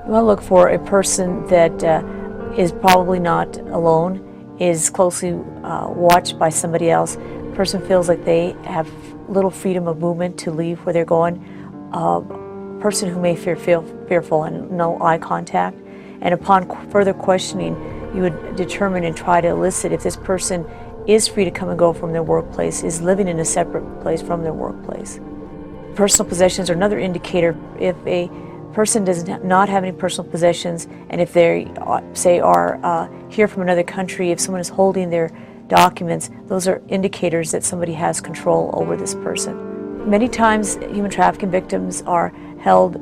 You want to look for a person that is probably not alone, is closely watched by somebody else. A person feels like they have little freedom of movement to leave where they're going. A person who may feel fearful and no eye contact. And upon further questioning, you would determine and try to elicit if this person is free to come and go from their workplace, is living in a separate place from their workplace. Personal possessions are another indicator. If a person does not have any personal possessions, and if they, say, are here from another country, if someone is holding their documents, those are indicators that somebody has control over this person. Many times, human trafficking victims are held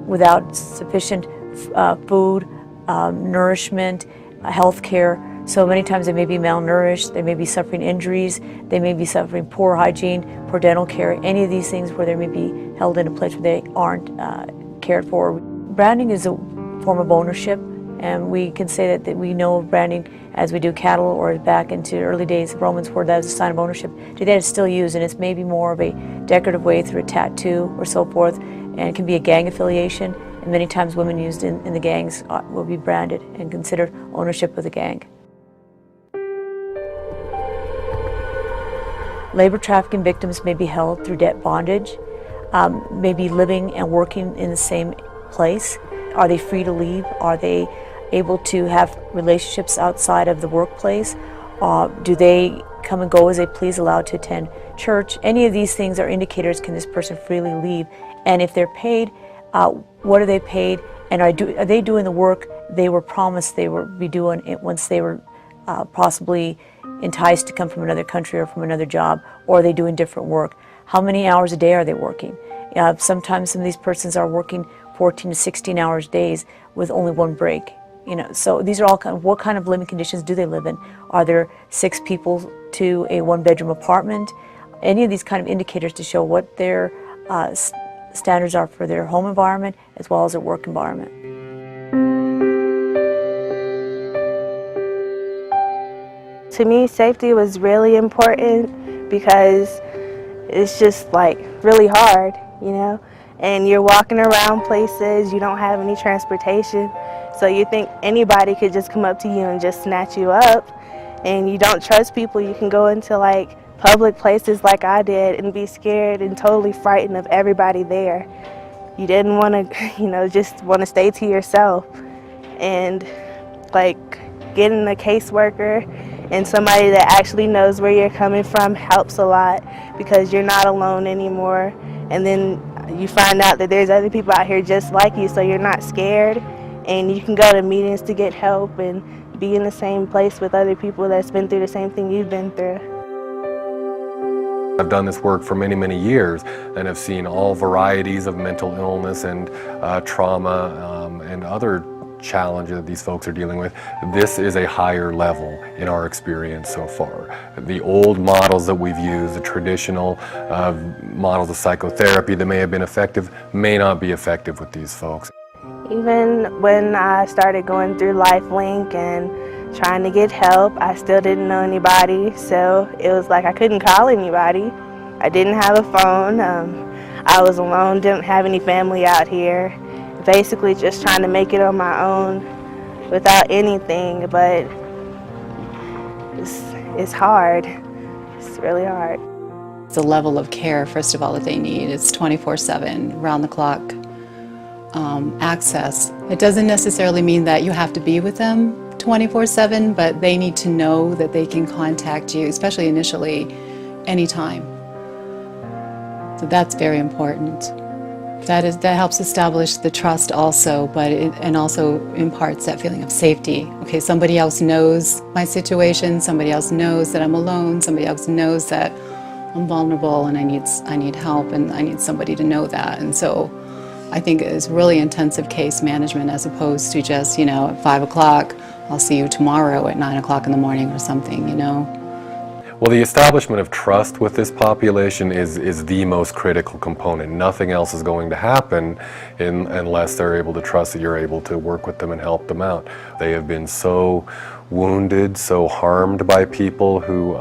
without sufficient food, nourishment, health care. So many times they may be malnourished, they may be suffering injuries, they may be suffering poor hygiene, poor dental care, any of these things where they may be held in a place where they aren't cared for. Branding is a form of ownership, and we can say that we know branding as we do cattle, or back into early days of Romans where that was a sign of ownership. Today it's still used, and it's maybe more of a decorative way through a tattoo or so forth, and it can be a gang affiliation, and many times women used in the gangs will be branded and considered ownership of the gang. Labor trafficking victims may be held through debt bondage, may be living and working in the same place. Are they free to leave? Are they able to have relationships outside of the workplace? Do they come and go as they please, allowed to attend church? Any of these things are indicators, can this person freely leave? And if they're paid, what are they paid? And are they doing the work they were promised they would be doing once they were possibly enticed to come from another country or from another job, or are they doing different work? How many hours a day are they working? Sometimes some of these persons are working 14 to 16 hours days with only one break. So these are all what kind of living conditions do they live in? Are there 6 people to a 1-bedroom apartment? Any of these kind of indicators to show what their standards are for their home environment as well as their work environment. To me, safety was really important because it's just like really hard, and you're walking around places, you don't have any transportation, so you think anybody could just come up to you and just snatch you up, and you don't trust people. You can go into like public places like I did and be scared and totally frightened of everybody there. You didn't want to, just want to stay to yourself, and like getting a caseworker and somebody that actually knows where you're coming from helps a lot, because you're not alone anymore. And then you find out that there's other people out here just like you, so you're not scared, and you can go to meetings to get help and be in the same place with other people that's been through the same thing you've been through. I've done this work for many, many years and have seen all varieties of mental illness and trauma and other challenges that these folks are dealing with. This is a higher level in our experience so far. The old models that we've used, the traditional models of psychotherapy that may have been effective, may not be effective with these folks. Even when I started going through LifeLink and trying to get help, I still didn't know anybody, so it was like I couldn't call anybody. I didn't have a phone. I was alone, didn't have any family out here. Basically just trying to make it on my own without anything, but it's hard. It's really hard. The level of care, first of all, that they need is 24/7, round-the-clock access. It doesn't necessarily mean that you have to be with them 24/7, but they need to know that they can contact you, especially initially, anytime. So that's very important. That helps establish the trust also, and also imparts that feeling of safety. Okay, somebody else knows my situation, somebody else knows that I'm alone, somebody else knows that I'm vulnerable and I need help, and I need somebody to know that. And so I think it's really intensive case management, as opposed to just, at 5 o'clock, I'll see you tomorrow at 9 o'clock in the morning or something, Well, the establishment of trust with this population is the most critical component. Nothing else is going to happen unless they're able to trust that you're able to work with them and help them out. They have been so wounded, so harmed by people who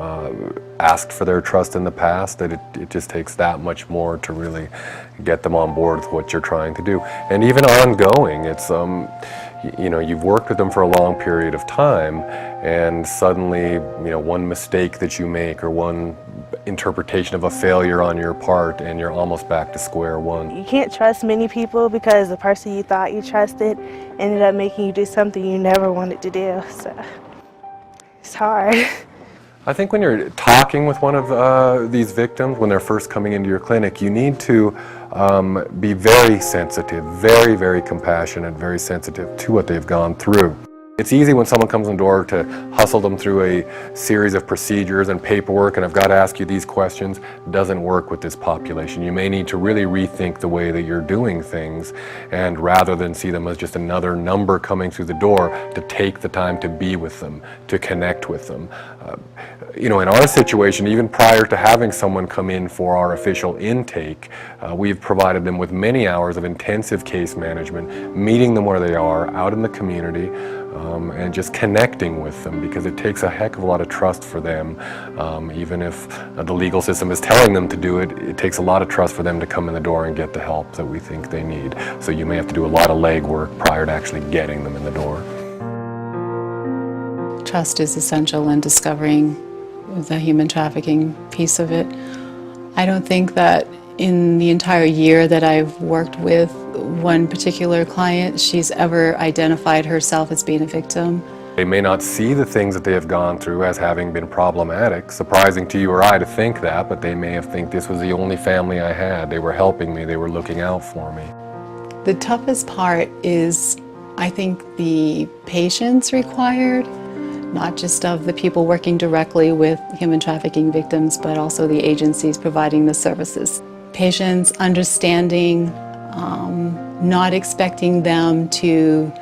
asked for their trust in the past, that it just takes that much more to really get them on board with what you're trying to do. And even ongoing, it's you know, you've worked with them for a long period of time, and suddenly, you know, one mistake that you make or one interpretation of a failure on your part, and you're almost back to square one. You can't trust many people because the person you thought you trusted ended up making you do something you never wanted to do. So it's hard. I think when you're talking with one of these victims, when they're first coming into your clinic, you need to be very sensitive, very, very compassionate, very sensitive to what they've gone through. It's easy when someone comes in the door to hustle them through a series of procedures and paperwork, and I've got to ask you these questions. It doesn't work with this population. You may need to really rethink the way that you're doing things, and rather than see them as just another number coming through the door, to take the time to be with them, to connect with them. You know, in our situation, even prior to having someone come in for our official intake, we've provided them with many hours of intensive case management, meeting them where they are, out in the community, and just connecting with them, because it takes a heck of a lot of trust for them. Even if the legal system is telling them to do it, it takes a lot of trust for them to come in the door and get the help that we think they need. So you may have to do a lot of legwork prior to actually getting them in the door. Trust is essential in discovering the human trafficking piece of it. I don't think that in the entire year that I've worked with one particular client, she's ever identified herself as being a victim. They may not see the things that they have gone through as having been problematic. Surprising to you or I to think that, but they may have think this was the only family I had. They were helping me, they were looking out for me. The toughest part is, I think, the patience required, not just of the people working directly with human trafficking victims, but also the agencies providing the services. Patience, understanding, not expecting them to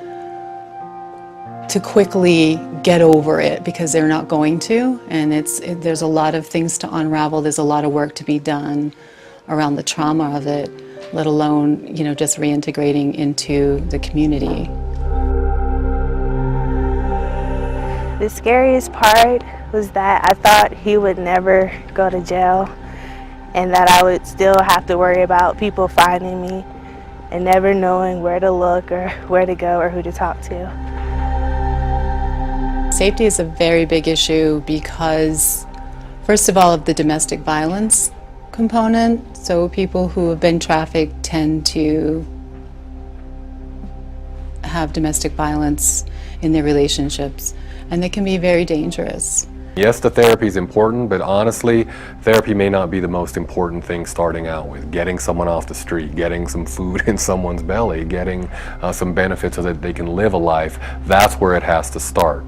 quickly get over it, because they're not going to, and there's a lot of things to unravel. There's a lot of work to be done around the trauma of it, let alone, you know, just reintegrating into the community. The scariest part was that I thought he would never go to jail, and that I would still have to worry about people finding me and never knowing where to look or where to go or who to talk to. Safety is a very big issue because, first of all, of the domestic violence component. So people who have been trafficked tend to have domestic violence in their relationships, and they can be very dangerous. Yes, the therapy is important, but honestly, therapy may not be the most important thing starting out with. Getting someone off the street, getting some food in someone's belly, getting some benefits so that they can live a life, that's where it has to start.